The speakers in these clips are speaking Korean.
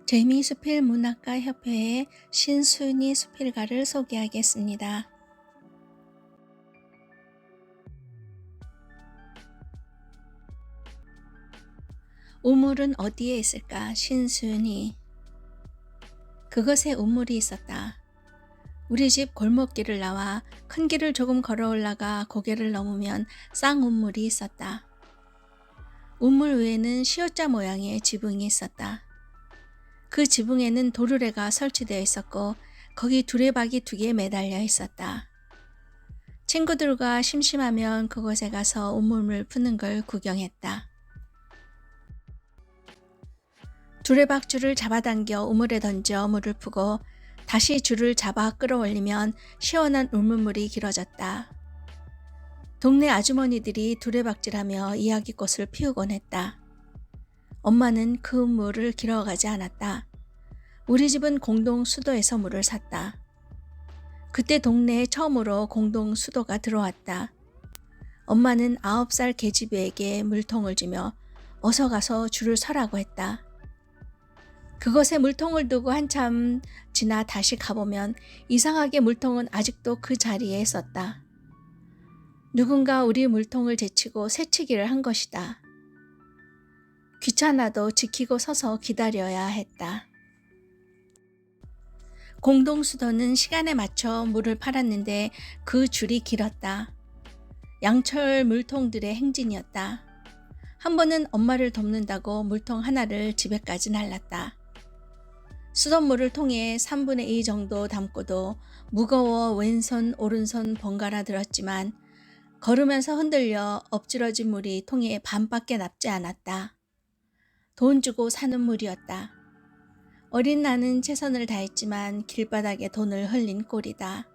재미수필문학가협회의 신순희 수필가를 소개하겠습니다. 우물은 어디에 있을까? 신순희. 그것에 우물이 있었다. 우리 집 골목길을 나와 큰 길을 조금 걸어 올라가 고개를 넘으면 쌍우물이 있었다. 우물 위에는 시옷자 모양의 지붕이 있었다. 그 지붕에는 도르래가 설치되어 있었고 거기 두레박이 2개 매달려 있었다. 친구들과 심심하면 그곳에 가서 우물물 푸는 걸 구경했다. 두레박줄을 잡아당겨 우물에 던져 물을 푸고 다시 줄을 잡아 끌어올리면 시원한 우물물이 길어졌다. 동네 아주머니들이 두레박질하며 이야기꽃을 피우곤 했다. 엄마는 그 물을 길어가지 않았다. 우리 집은 공동 수도에서 물을 샀다. 그때 동네에 처음으로 공동 수도가 들어왔다. 엄마는 9살 계집애에게 물통을 주며 어서 가서 줄을 서라고 했다. 그곳에 물통을 두고 한참 지나 다시 가보면 이상하게 물통은 아직도 그 자리에 있었다. 누군가 우리 물통을 제치고 새치기를 한 것이다. 귀찮아도 지키고 서서 기다려야 했다. 공동수도는 시간에 맞춰 물을 팔았는데 그 줄이 길었다. 양철 물통들의 행진이었다. 한 번은 엄마를 돕는다고 물통 하나를 집에까지 날랐다. 수돗물을 통에 3분의 2 정도 담고도 무거워 왼손 오른손 번갈아 들었지만 걸으면서 흔들려 엎질러진 물이 통에 반밖에 남지 않았다. 돈 주고 사는 물이었다. 어린 나는 최선을 다했지만 길바닥에 돈을 흘린 꼴이다.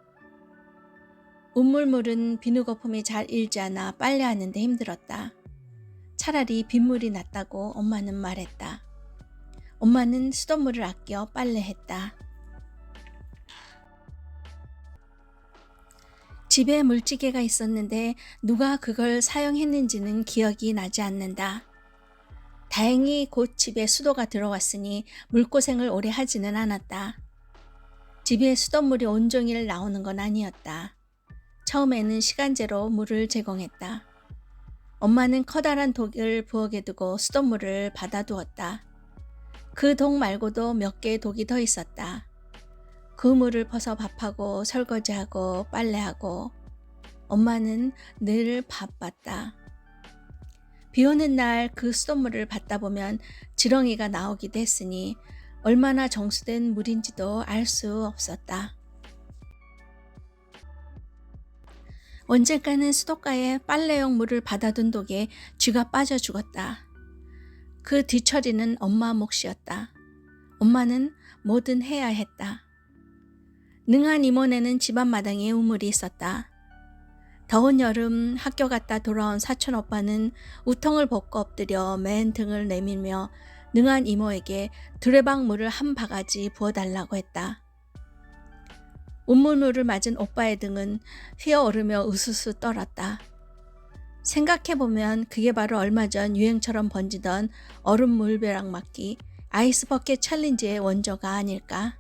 우물물은 비누 거품이 잘 일지 않아 빨래하는데 힘들었다. 차라리 빗물이 낫다고 엄마는 말했다. 엄마는 수돗물을 아껴 빨래했다. 집에 물지개가 있었는데 누가 그걸 사용했는지는 기억이 나지 않는다. 다행히 곧 집에 수도가 들어왔으니 물고생을 오래 하지는 않았다. 집에 수돗물이 온종일 나오는 건 아니었다. 처음에는 시간제로 물을 제공했다. 엄마는 커다란 독을 부엌에 두고 수돗물을 받아두었다. 그 독 말고도 몇 개의 독이 더 있었다. 그 물을 퍼서 밥하고 설거지하고 빨래하고 엄마는 늘 바빴다. 비 오는 날 그 수돗물을 받다 보면 지렁이가 나오기도 했으니 얼마나 정수된 물인지도 알 수 없었다. 언젠가는 수도가에 빨래용 물을 받아둔 독에 쥐가 빠져 죽었다. 그 뒤처리는 엄마 몫이었다. 엄마는 뭐든 해야 했다. 능한 이모네는 집안 마당에 우물이 있었다. 더운 여름 학교 갔다 돌아온 사촌 오빠는 우통을 벗고 엎드려 맨 등을 내밀며 능한 이모에게 두레박 물을 한 바가지 부어달라고 했다. 우물물을 맞은 오빠의 등은 휘어오르며 으스스 떨었다. 생각해보면 그게 바로 얼마 전 유행처럼 번지던 얼음 물벼락 맞기 아이스 버킷 챌린지의 원조가 아닐까?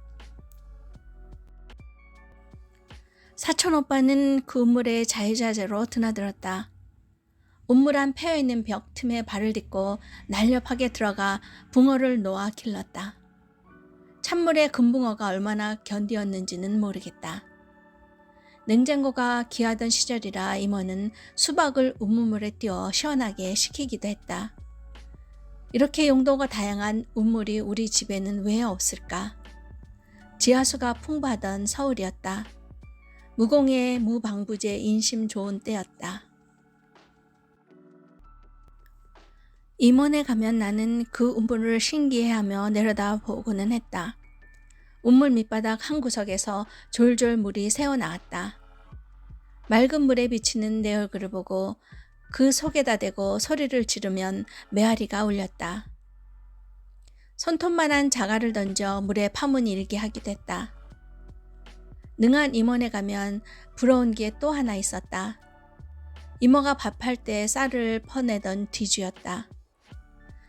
사촌 오빠는 그 우물에 자유자재로 드나들었다. 우물 안 패여있는 벽 틈에 발을 딛고 날렵하게 들어가 붕어를 놓아 길렀다. 찬물에 금붕어가 얼마나 견디었는지는 모르겠다. 냉장고가 귀하던 시절이라 이모는 수박을 우물물에 띄워 시원하게 식히기도 했다. 이렇게 용도가 다양한 우물이 우리 집에는 왜 없을까? 지하수가 풍부하던 서울이었다. 무공해 무방부제 인심 좋은 때였다. 임원에 가면 나는 그 우물을 신기해하며 내려다보고는 했다. 우물 밑바닥 한 구석에서 졸졸 물이 새어나왔다. 맑은 물에 비치는 내 얼굴을 보고 그 속에다 대고 소리를 지르면 메아리가 울렸다. 손톱만한 자갈을 던져 물에 파문이 일게 하기도 했다. 능한 임원에 가면 부러운 게 또 하나 있었다. 이모가 밥할 때 쌀을 퍼내던 뒤주였다.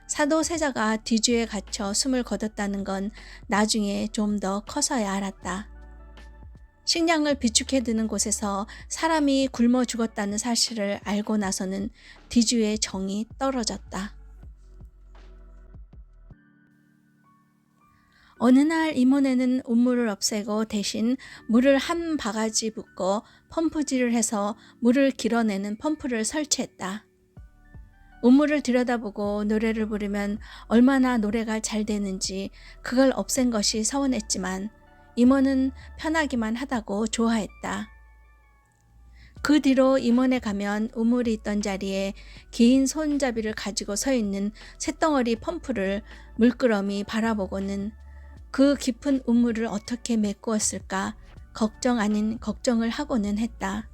사도 세자가 뒤주에 갇혀 숨을 거뒀다는 건 나중에 좀 더 커서야 알았다. 식량을 비축해 두는 곳에서 사람이 굶어 죽었다는 사실을 알고 나서는 뒤주의 정이 떨어졌다. 어느 날 이모네는 우물을 없애고 대신 물을 한 바가지 붓고 펌프질을 해서 물을 길어내는 펌프를 설치했다. 우물을 들여다보고 노래를 부르면 얼마나 노래가 잘 되는지 그걸 없앤 것이 서운했지만 이모는 편하기만 하다고 좋아했다. 그 뒤로 임원에 가면 우물이 있던 자리에 긴 손잡이를 가지고 서 있는 쇳덩어리 펌프를 물끄러미 바라보고는 그 깊은 우물을 어떻게 메꾸었을까 걱정 아닌 걱정을 하고는 했다.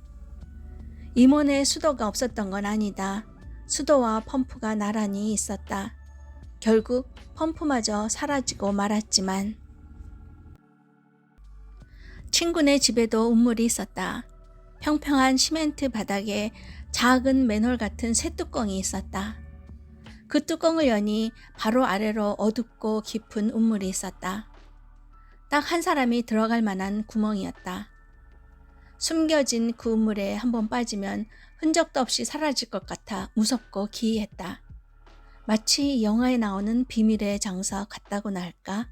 임원에 수도가 없었던 건 아니다. 수도와 펌프가 나란히 있었다. 결국 펌프마저 사라지고 말았지만 친구네 집에도 우물이 있었다. 평평한 시멘트 바닥에 작은 맨홀 같은 쇠뚜껑이 있었다. 그 뚜껑을 여니 바로 아래로 어둡고 깊은 우물이 있었다. 딱 한 사람이 들어갈 만한 구멍이었다. 숨겨진 그 우물에 한번 빠지면 흔적도 없이 사라질 것 같아 무섭고 기이했다. 마치 영화에 나오는 비밀의 장소 같다고나 할까?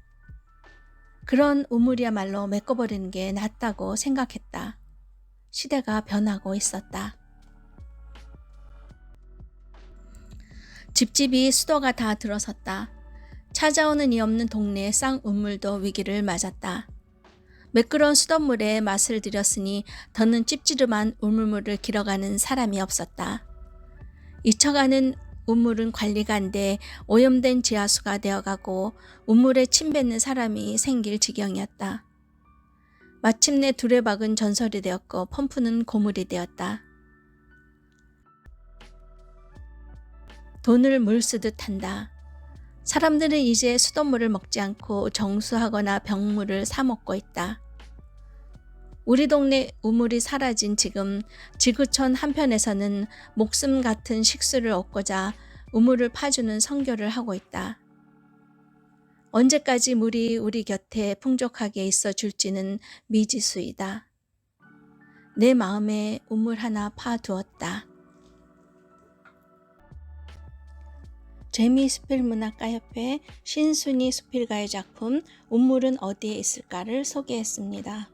그런 우물이야말로 메꿔버리는 게 낫다고 생각했다. 시대가 변하고 있었다. 집집이 수도가 다 들어섰다. 찾아오는 이 없는 동네의 쌍우물도 위기를 맞았다. 매끄러운 수돗물에 맛을 들였으니 더는 찝찝한 우물물을 길어가는 사람이 없었다. 잊혀가는 우물은 관리가 안 돼 오염된 지하수가 되어가고 우물에 침 뱉는 사람이 생길 지경이었다. 마침내 두레박은 전설이 되었고 펌프는 고물이 되었다. 돈을 물 쓰듯 한다. 사람들은 이제 수돗물을 먹지 않고 정수하거나 병물을 사 먹고 있다. 우리 동네 우물이 사라진 지금 지구촌 한편에서는 목숨 같은 식수를 얻고자 우물을 파주는 선교를 하고 있다. 언제까지 물이 우리 곁에 풍족하게 있어 줄지는 미지수이다. 내 마음에 우물 하나 파두었다. 재미수필문학가협회 신순이 수필가의 작품 우물은 어디에 있을까를 소개했습니다.